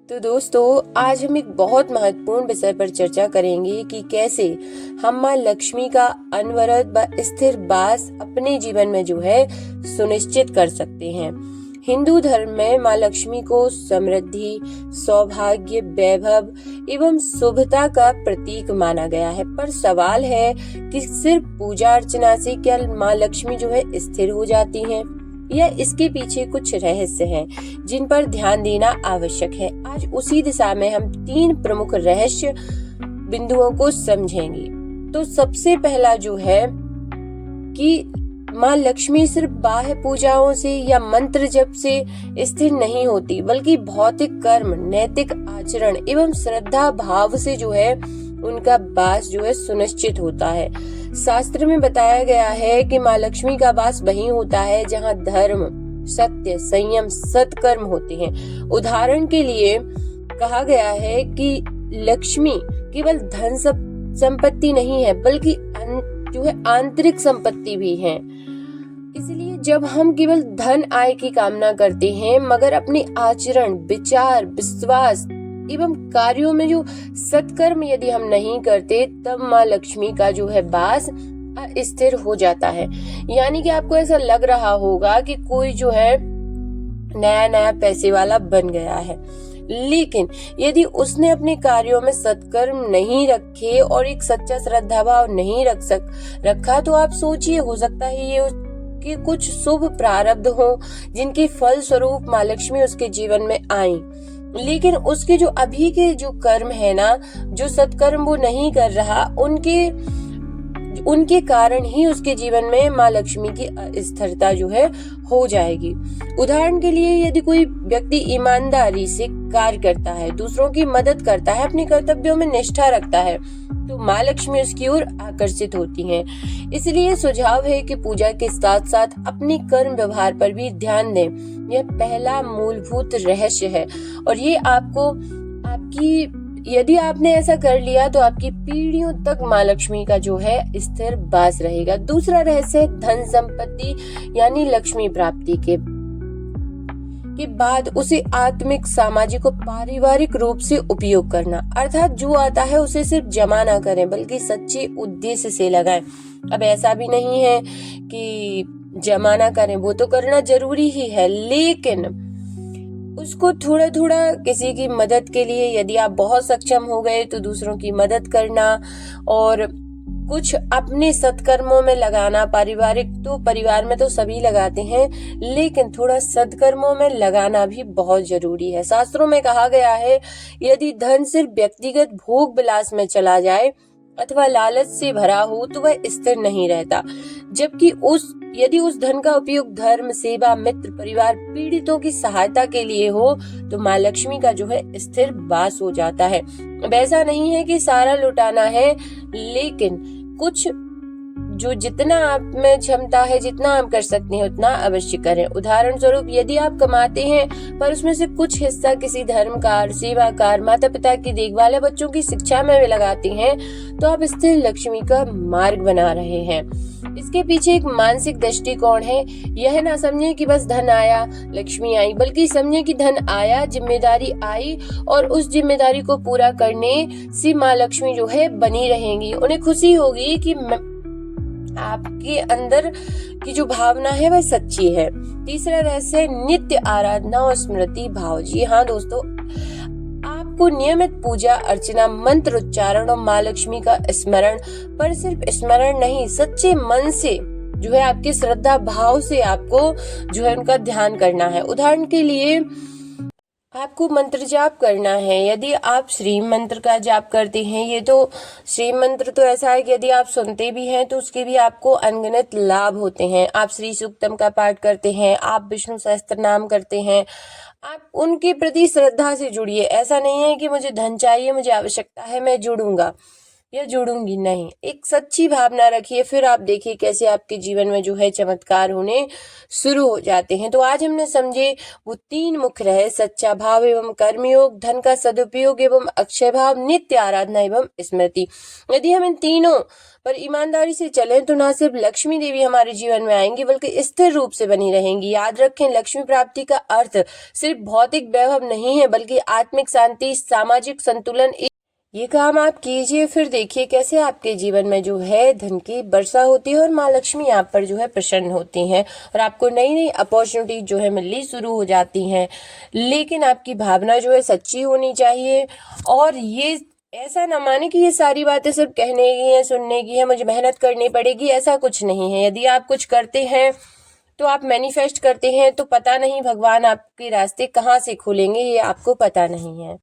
तो दोस्तों, आज हम एक बहुत महत्वपूर्ण विषय पर चर्चा करेंगे कि कैसे हम माँ लक्ष्मी का अनवरत व स्थिर वास अपने जीवन में जो है सुनिश्चित कर सकते हैं। हिंदू धर्म में माँ लक्ष्मी को समृद्धि, सौभाग्य, वैभव एवं शुभता का प्रतीक माना गया है। पर सवाल है कि सिर्फ पूजा अर्चना से क्या माँ लक्ष्मी जो है स्थिर हो जाती हैं, या इसके पीछे कुछ रहस्य हैं जिन पर ध्यान देना आवश्यक है। आज उसी दिशा में हम 3 प्रमुख रहस्य बिंदुओं को समझेंगे। तो सबसे पहला जो है कि माँ लक्ष्मी सिर्फ बाह्य पूजाओं से या मंत्र जप से स्थिर नहीं होती, बल्कि भौतिक कर्म, नैतिक आचरण एवं श्रद्धा भाव से जो है उनका वास जो है सुनिश्चित होता है। शास्त्र में बताया गया है कि माँ लक्ष्मी का वास वहीं होता है जहाँ धर्म, सत्य, संयम, सत्कर्म होते हैं। उदाहरण के लिए कहा गया है कि लक्ष्मी केवल धन संपत्ति नहीं है, बल्कि जो है आंतरिक संपत्ति भी है। इसलिए जब हम केवल धन आय की कामना करते हैं मगर अपने आचरण, विचार, विश्वास एवं कार्यों में जो सत्कर्म यदि हम नहीं करते, तब माँ लक्ष्मी का जो है वास अस्थिर हो जाता है। यानी कि आपको ऐसा लग रहा होगा कि कोई जो है नया नया पैसे वाला बन गया है, लेकिन यदि उसने अपने कार्यों में सत्कर्म नहीं रखे और एक सच्चा श्रद्धा भाव नहीं रखा, तो आप सोचिए, हो सकता है ये कि कुछ शुभ प्रारब्ध हो जिनके फल स्वरूप माँ लक्ष्मी उसके जीवन में आई, लेकिन उसके जो अभी के जो कर्म है ना, जो सत्कर्म वो नहीं कर रहा, उनके कारण ही उसके जीवन में माँ लक्ष्मी की स्थिरता जो है हो जाएगी। उदाहरण के लिए, यदि कोई व्यक्ति ईमानदारी से कार्य करता है, दूसरों की मदद करता है, अपने कर्तव्यों में निष्ठा रखता है, तो माँ लक्ष्मी उसकी ओर आकर्षित होती हैं। इसलिए सुझाव है कि पूजा के साथ साथ अपने कर्म व्यवहार पर भी ध्यान दें। यह पहला मूलभूत रहस्य है और ये यदि आपने ऐसा कर लिया तो आपकी पीढ़ियों तक माँ लक्ष्मी का जो है स्थिर वास रहेगा। दूसरा रहस्य है धन संपत्ति यानी लक्ष्मी प्राप्ति के बाद उसे आत्मिक, सामाजिक और पारिवारिक रूप से उपयोग करना। अर्थात जो आता है उसे सिर्फ जमा ना करें, बल्कि सच्चे उद्देश्य से लगाएं। अब ऐसा भी नहीं है कि जमा ना करें, वो तो करना जरूरी ही है, लेकिन उसको थोड़ा थोड़ा किसी की मदद के लिए, यदि आप बहुत सक्षम हो गए तो दूसरों की मदद करना और कुछ अपने सत्कर्मों में लगाना। परिवार में तो सभी लगाते हैं, लेकिन थोड़ा सत्कर्मों में लगाना भी बहुत जरूरी है। शास्त्रों में कहा गया है, यदि धन सिर्फ व्यक्तिगत भोग विलास में चला जाए अथवा लालच से भरा हो तो वह स्थिर नहीं रहता, जबकि यदि उस धन का उपयोग धर्म, सेवा, मित्र, परिवार, पीड़ितों की सहायता के लिए हो तो माँ लक्ष्मी का जो है स्थिर वास हो जाता है। अब ऐसा नहीं है कि सारा लुटाना है, लेकिन कुछ जो जितना आप में क्षमता है, जितना आप कर सकते हैं उतना अवश्य करें। उदाहरण स्वरूप, यदि आप कमाते हैं पर उसमें से कुछ हिस्सा किसी धर्म कार्य, सेवा कार्य, माता पिता की देखभाल या बच्चों की शिक्षा में लगाते हैं, तो आप स्थिर लक्ष्मी का मार्ग बना रहे हैं। इसके पीछे एक मानसिक दृष्टिकोण है। यह ना समझे कि बस धन आया लक्ष्मी आई, बल्कि समझे कि धन आया, जिम्मेदारी आई और उस जिम्मेदारी को पूरा करने से माँ लक्ष्मी जो है बनी रहेंगी। उन्हें खुशी होगी कि आपके अंदर की जो भावना है वह सच्ची है। तीसरा रहस्य नित्य आराधना और स्मृति भाव। जी हाँ दोस्तों, आपको नियमित पूजा अर्चना, मंत्र उच्चारण और माँ लक्ष्मी का स्मरण, पर सिर्फ स्मरण नहीं, सच्चे मन से जो है आपके श्रद्धा भाव से आपको जो है उनका ध्यान करना है। उदाहरण के लिए, आपको मंत्र जाप करना है। यदि आप श्री मंत्र का जाप करते हैं, ये तो श्री मंत्र तो ऐसा है कि यदि आप सुनते भी हैं तो उसके भी आपको अनगिनत लाभ होते हैं। आप श्री सूक्तम का पाठ करते हैं, आप विष्णु सहस्त्र नाम करते हैं, आप उनके प्रति श्रद्धा से जुड़िए। ऐसा नहीं है कि मुझे धन चाहिए, मुझे आवश्यकता है, मैं जुड़ूंगा। या जुड़ूंगी नहीं। एक सच्ची भावना रखिए, फिर आप देखिए कैसे आपके जीवन में जो है चमत्कार होने शुरू हो जाते हैं। तो आज हमने समझे वो 3 मुख्य रहे, सच्चा भाव एवं कर्मयोग, धन का सदुपयोग एवं अक्षय भाव, नित्य आराधना एवं स्मृति। यदि हम इन तीनों पर ईमानदारी से चलें तो ना सिर्फ लक्ष्मी देवी हमारे जीवन में आएंगी बल्कि स्थिर रूप से बनी रहेंगी। याद रखें, लक्ष्मी प्राप्ति का अर्थ सिर्फ भौतिक वैभव नहीं है बल्कि आत्मिक शांति, सामाजिक संतुलन। ये काम आप कीजिए, फिर देखिए कैसे आपके जीवन में जो है धन की वर्षा होती है और माँ लक्ष्मी आप पर जो है प्रसन्न होती हैं और आपको नई नई अपॉर्चुनिटी जो है मिलनी शुरू हो जाती हैं। लेकिन आपकी भावना जो है सच्ची होनी चाहिए और ये ऐसा ना माने कि ये सारी बातें सिर्फ कहने की है, सुनने की है, मुझे मेहनत करनी पड़ेगी, ऐसा कुछ नहीं है। यदि आप कुछ करते हैं तो आप मैनिफेस्ट करते हैं तो पता नहीं भगवान आपके रास्ते कहाँ से खोलेंगे, ये आपको पता नहीं है।